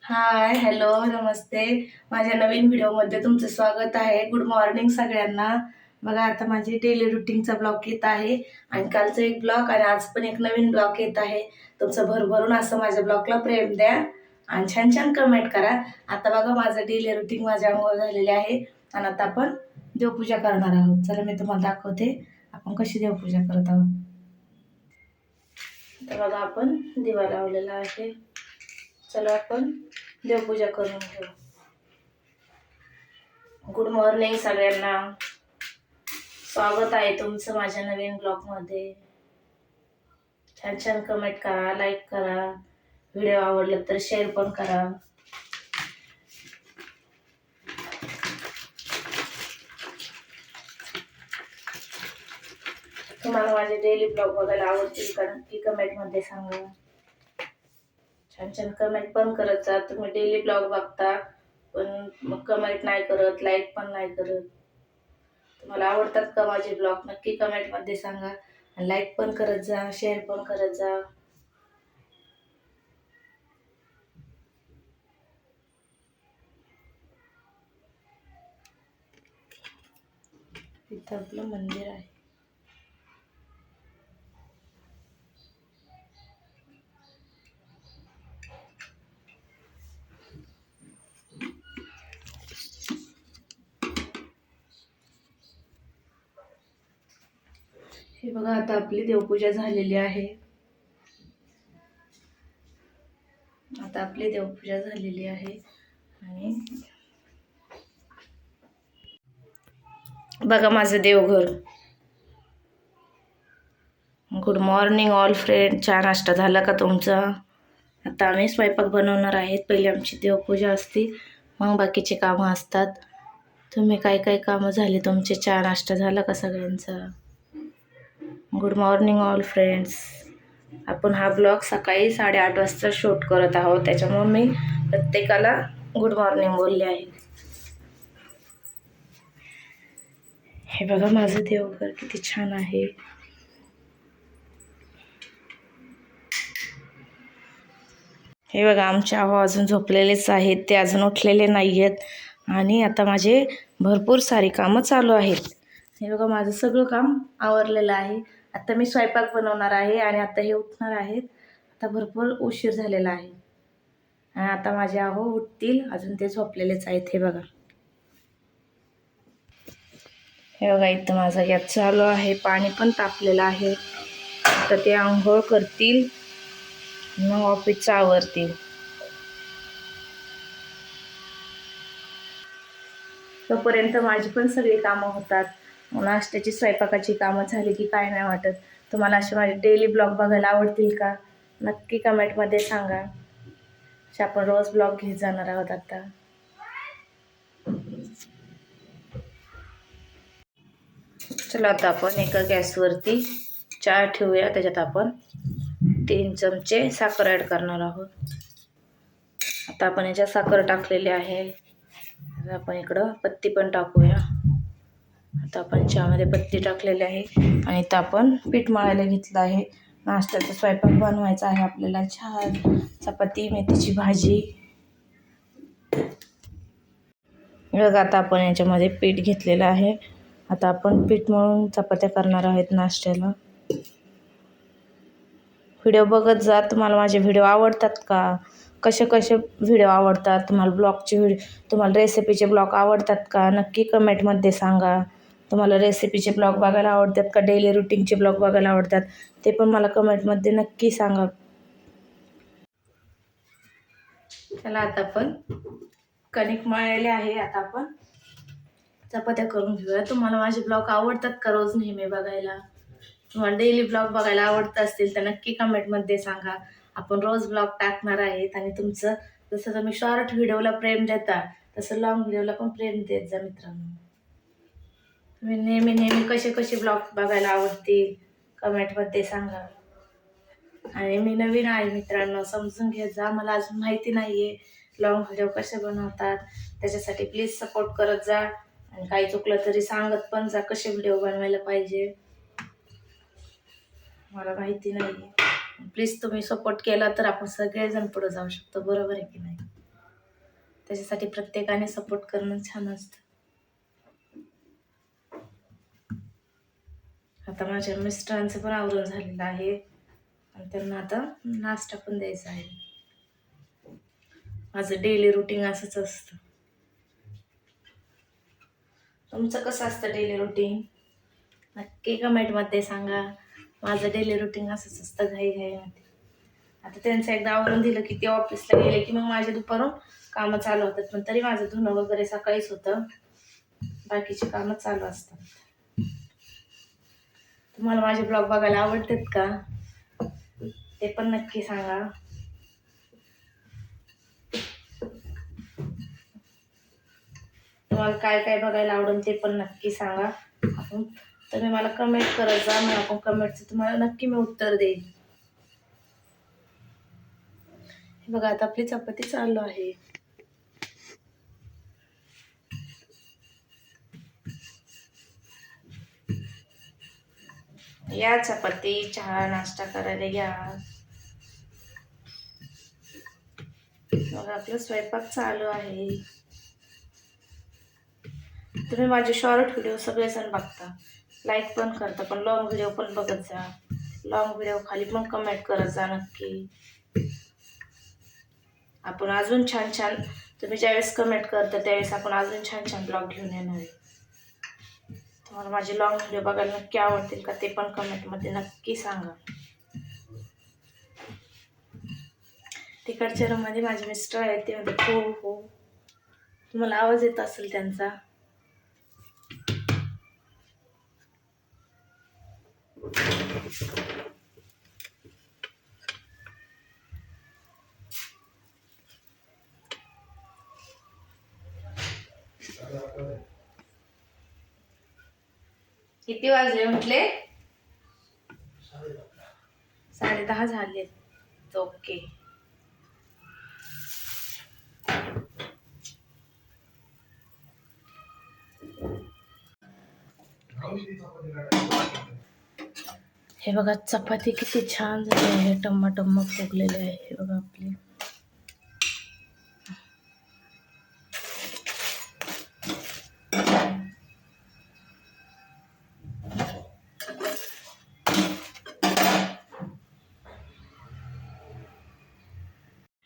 हाय, hello, नमस्ते. माझ्या नवीन व्हिडिओमध्ये तुमचं स्वागत आहे. गुड मॉर्निंग सगळ्यांना. बघा आता माझी डेली रुटीनचा ब्लॉग येत आहे आणि कालचा एक ब्लॉग आणि आज पण एक नवीन ब्लॉग येत आहे. तुमचं भरभरून असं माझ्या ब्लॉगला प्रेम द्या आणि छान छान कमेंट करा. आता बघा माझं डेली रुटीन माझ्या अंगावर झालेले आहे आणि आता आपण देवपूजा करणार आहोत. चला मी तुम्हाला दाखवते आपण कशी देवपूजा करत आहोत. तर बघा आपण दिवा लावलेला आहे. चला आपण देवपूजा करून घेऊ. गुड मॉर्निंग सगळ्यांना. स्वागत आहे तुमचं माझ्या नवीन ब्लॉगमध्ये. छान छान कमेंट करा, लाईक करा. व्हिडिओ आवडला तर शेअर पण करा. तुम्हाला माझे डेली ब्लॉग बघायला आवडतील का नक्की कमेंटमध्ये सांगा. छान छान कमेंट पण करत जा. तुम्ही डेली ब्लॉग बघता पण मग कमेंट नाही करत, लाईक पण नाही करत. तुम्हाला आवडतात का माझे ब्लॉग नक्की कमेंटमध्ये सांगा. आणि लाईक पण करत जा, शेअर पण करत जा. इथं आपलं मंदिर आहे. हे बघा आता आपली देवपूजा झालेली आहे. आता आपली देवपूजा झालेली आहे आणि बघा माझं देवघर. Good morning all friend. चहा नाश्ता झाला का तुमचा? आता आम्ही स्वयंपाक बनवणार आहेत. पहिले आमची देवपूजा असते, मग बाकीचे कामं असतात. तुम्ही काय काय कामं झाली तुमचे? चहा नाश्ता झाला का सगळ्यांचा? Good morning all friends. आपण हा ब्लॉग सकाळी 8:30 वाजता शूट करत आहोत, त्याच्यामुळे मी प्रत्येकाला गुड मॉर्निंग बोलले आहे. हे बघा माझं देवघर किती छान आहे. हे बघा आमचे आहो अजून झोपलेलेच आहेत, ते अजून उठलेले नाही आहेत. आणि आता माझे भरपूर सारी कामं चालू आहेत. हे बघा माझं सगळं काम आवरलेलं आहे. आता मी स्वयंपाक बनवणार आहे आणि आता हे उठणार आहेत. आता भरपूर उशीर झालेला आहे आणि आता माझे आहो उठतील, अजून ते झोपलेलेच आहेत. हे बघा, हे बघा इथं माझा गॅस चालू आहे, पाणी पण तापलेलं आहे. आता ते आंघोळ करतील, मग ऑफिसचं आवरतील. तोपर्यंत माझी पण सगळी कामं होतात. नाश्त्याची स्वयंपाकाची कामं झाली की काय नाही वाटत. तुम्हाला असे माझे डेली ब्लॉग बघायला आवडतील का नक्की कमेंटमध्ये सांगा. असे आपण रोज ब्लॉग घेत जाणार आहोत. आता चला आता आपण एका गॅसवरती चहा ठेवूया. त्याच्यात आपण 3 चमचे साखर ॲड करणार आहोत. आता आपण याच्यात साखर टाकलेली आहे. आता आपण इकडं पत्ती पण टाकूया. आता आपण चहामध्ये पत्ती टाकलेली आहे आणि इथं आपण पीठ मळायला घेतलं आहे. नाश्त्याचा स्वयंपाक बनवायचा आहे आपल्याला. छान चपाती, मेथीची भाजी. बघा आता आपण याच्यामध्ये पीठ घेतलेलं आहे. आता आपण पीठ मळून चपात्या करणार आहेत नाश्त्याला. व्हिडिओ बघत जा. तुम्हाला माझे व्हिडिओ आवडतात का? कसे व्हिडिओ आवडतात तुम्हाला? ब्लॉगचे व्हिडिओ, तुम्हाला रेसिपीचे ब्लॉग आवडतात का नक्की कमेंटमध्ये सांगा. तुम्हाला रेसिपीचे ब्लॉग बघायला आवडतात का डेली रुटीनचे ब्लॉग बघायला आवडतात ते पण मला कमेंटमध्ये नक्की सांगा. चला आता आपण कणिक मळलेले आहे. आता आपण चपात्या करून घेऊया. तुम्हाला माझे ब्लॉग आवडतात का रोज नेहमी बघायला? तुम्हाला डेली ब्लॉग बघायला आवडत असतील तर नक्की कमेंटमध्ये सांगा. आपण रोज ब्लॉग टाकणार आहेत आणि तुमचं जसं तुम्ही शॉर्ट व्हिडिओला प्रेम देता तसं लॉंग व्हिडिओला पण प्रेम देत जा मित्रांनो. तुम्ही नेहमी कसे ब्लॉग बघायला आवडतील कमेंटमध्ये सांगा. आणि मी नवीन आहे मित्रांनो, समजून घेत जा. मला अजून माहिती नाही आहे लॉंग व्हिडिओ कसे बनवतात. त्याच्यासाठी प्लीज सपोर्ट करत जा आणि काही चुकलं तरी सांगत पण जा कसे व्हिडिओ बनवायला पाहिजे. मला माहिती नाही आहे. प्लीज तुम्ही सपोर्ट केला तर आपण सगळेजण पुढे जाऊ शकतो, बरोबर आहे की नाही? त्याच्यासाठी प्रत्येकाने सपोर्ट करणं छान असतं. आता माझ्या मिस्टरांचं पण आवरून झालेलं आहे आणि त्यांना आता नाश्ता पण द्यायचा आहे. माझं डेली रुटीन असंच असतं. तुमचं कसं असतं डेली रुटीन नक्की कमेंटमध्ये सांगा. माझं डेली रुटीन असंच असतं घाईमध्ये. आता त्यांचं एकदा आवरून दिलं की ते ऑफिसला गेले की मग माझे दुपारून कामं चालू होतात. पण तरी माझं धुणं वगैरे सकाळीच होतं, बाकीची कामं चालू असतात. तुम्हाला माझे ब्लॉग बघायला आवडतात का ते पण नक्की सांगा. तुम्हाला काय काय बघायला आवडेल ते पण नक्की सांगा. तुम्ही मला कमेंट करत जा, मग आपण कमेंटचं तुम्हाला नक्की मी उत्तर देईन. हे बघा आता आपली चपाती चालू आहे. या चपाती चहा नाश्ता करायला या. बघा आपला स्वयंपाक चालू आहे. तुम्ही माझे शॉर्ट व्हिडिओ सगळेजण बघता, लाईक पण करता, पण लॉंग व्हिडिओ पण बघत जा. लॉंग व्हिडिओ खाली पण कमेंट करत जा नक्की. आपण अजून छान छान, तुम्ही ज्यावेळेस कमेंट करता त्यावेळेस आपण अजून छान छान ब्लॉग घेऊन येणार आहे. तुम्हाला माझे लॉंग व्हिडिओ बघायला नक्की आवडतील का ते पण कमेंटमध्ये नक्की सांगा. तिकडच्या रूममध्ये माझे मिस्टर आहेत, ते म्हणते हो हो. तुम्हाला आवाज येत असेल त्यांचा. किती वाजले म्हटले? 10:30 झाले. ओके. हे बघा चपाती किती छान झाली आहे, टम्मा फुगलेले आहे. हे बघा आपली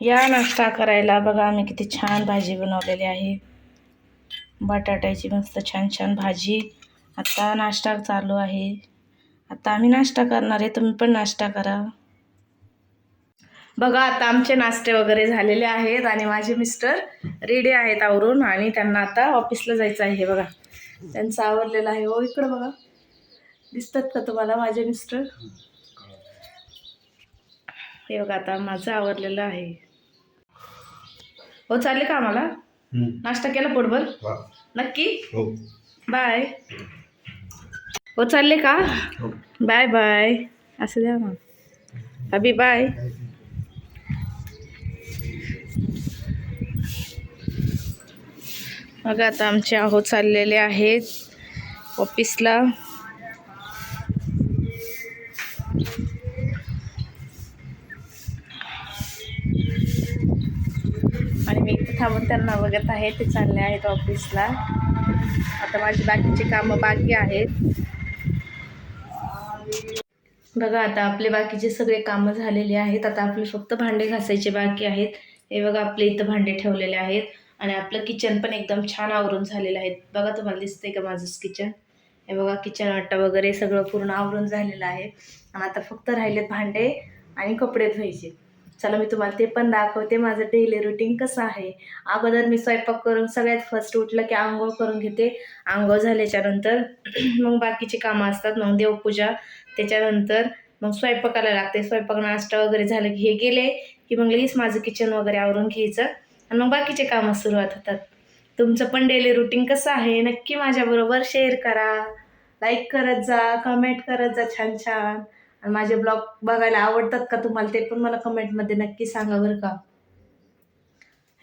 या नाश्ता करायला. बघा आम्ही किती छान भाजी बनवलेली आहे, बटाट्याची मस्त छान छान भाजी. आता नाश्ता चालू आहे. आता आम्ही नाश्ता करणार आहे, तुम्ही पण नाश्ता करा. बघा आता आमचे नाश्ते वगैरे झालेले आहेत आणि माझे मिस्टर रेडी आहेत आवरून, आणि त्यांना आता ऑफिसला जायचं आहे. बघा त्यांचं आवरलेलं आहे. हो इकडं बघा, दिसतात का तुम्हाला माझे मिस्टर? हे बघा आता माझं आवरलेलं आहे. हो चालले का आम्हाला? नाश्ता केला पोटभर नक्की? बाय. हो चालले का? बाय बाय असं द्या मग. अभि बाय. बघा आता आमचे आहो चाललेले आहेत ऑफिसला. आणि मी इथे थांबून त्यांना बघत आहे, ते चालले आहेत ऑफिसला. आता माझी बाकीची कामं बाकी आहेत. बघा आता आपले बाकीचे सगळे कामं झालेले आहेत. आता आपले फक्त भांडे घासायचे बाकी आहेत. हे बघा आपले इथं भांडे ठेवलेले आहेत आणि आपलं किचन पण एकदम छान आवरून झालेलं आहे. बघा तुम्हाला दिसतंय का माझंच किचन? हे बघा किचन वाटा वगैरे सगळं पूर्ण आवरून झालेलं आहे. आणि आता फक्त राहिलेत भांडे आणि कपडे धुवायचे. चला मी तुम्हाला ते पण दाखवते माझं डेली रुटीन कसं आहे. अगोदर मी स्वयंपाक करून सगळ्यात फर्स्ट उठलं की आंघोळ करून घेते. आंघोळ झाल्याच्या नंतर मग बाकीची कामं असतात, मग देवपूजा, त्याच्यानंतर मग स्वयंपाकाला लागते. स्वयंपाक नाश्ता वगैरे झालं की हे गेले की मग लगेच माझं किचन वगैरे आवरून घ्यायचं आणि मग बाकीचे कामं सुरुवात होतात. तुमचं पण डेली रुटीन कसं आहे नक्की माझ्याबरोबर शेअर करा. लाईक करत जा, कमेंट करत जा छान छान. आणि माझे ब्लॉग बघायला आवडतात का तुम्हाला ते पण मला कमेंटमध्ये नक्की सांगा बरं का.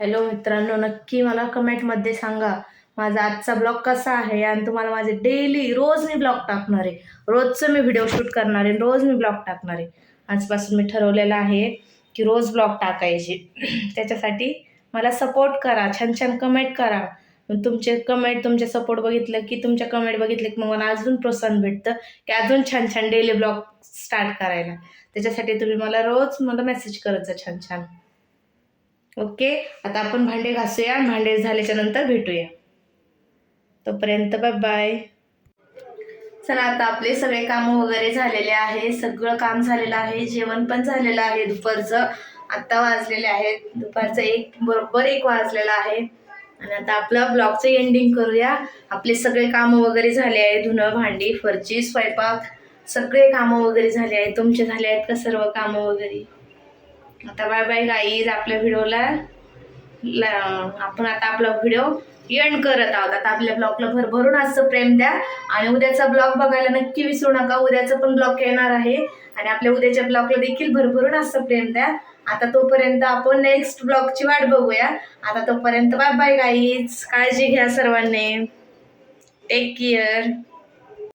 हॅलो मित्रांनो, नक्की मला कमेंटमध्ये सांगा माझा आजचा ब्लॉग कसा आहे. आणि तुम्हाला माझे डेली रोज मी ब्लॉग टाकणार आहे, रोजचं मी व्हिडिओ शूट करणार आहे, रोज मी ब्लॉग टाकणार आहे. आजपासून मी ठरवलेलं आहे की रोज ब्लॉग टाकायचे. त्याच्यासाठी मला सपोर्ट करा, छान छान कमेंट करा. मग तुमचे कमेंट, तुमचे सपोर्ट बघितलं की, तुमच्या कमेंट बघितलं की मग मला अजून प्रोत्साहन भेटतं की अजून छान छान डेली ब्लॉग स्टार्ट करायला. त्याच्यासाठी तुम्ही मला रोज मेसेज करत जा छान छान. ओके, आता आपण भांडे घासूया. भांडे झाल्याच्या नंतर भेटूया. तोपर्यंत बाय बाय. चला, आता आपले सगळे कामं वगैरे झालेले आहे. सगळं काम झालेलं आहे. जेवण पण झालेलं आहे दुपारचं. आत्ता वाजलेले आहेत दुपारचं बरोबर 1 वाजलेला आहे. आणि आता आपलं ब्लॉगचं एंडिंग करूया. आपले सगळे कामं वगैरे झाले आहे. धुणं, भांडी, फरची, स्वयंपाक सगळे कामं वगैरे झाले आहेत. तुमचे झाले आहेत का सर्व कामं वगैरे? आता बाय बाय गाईज. आपल्या व्हिडिओला आपण आता आपला व्हिडिओ एंड करत आहोत. आता आपल्या ब्लॉगला भरभरून असं प्रेम द्या आणि उद्याचा ब्लॉग बघायला नक्की विसरू नका. उद्याचा पण ब्लॉग येणार आहे आणि आपल्या उद्याच्या ब्लॉगला देखील भरभरून असं प्रेम द्या. आता तोपर्यंत आपण नेक्स्ट ब्लॉगची वाट बघूया. आता तोपर्यंत बाय बाय गाईज. काळजी घ्या सर्वांनी. Take care.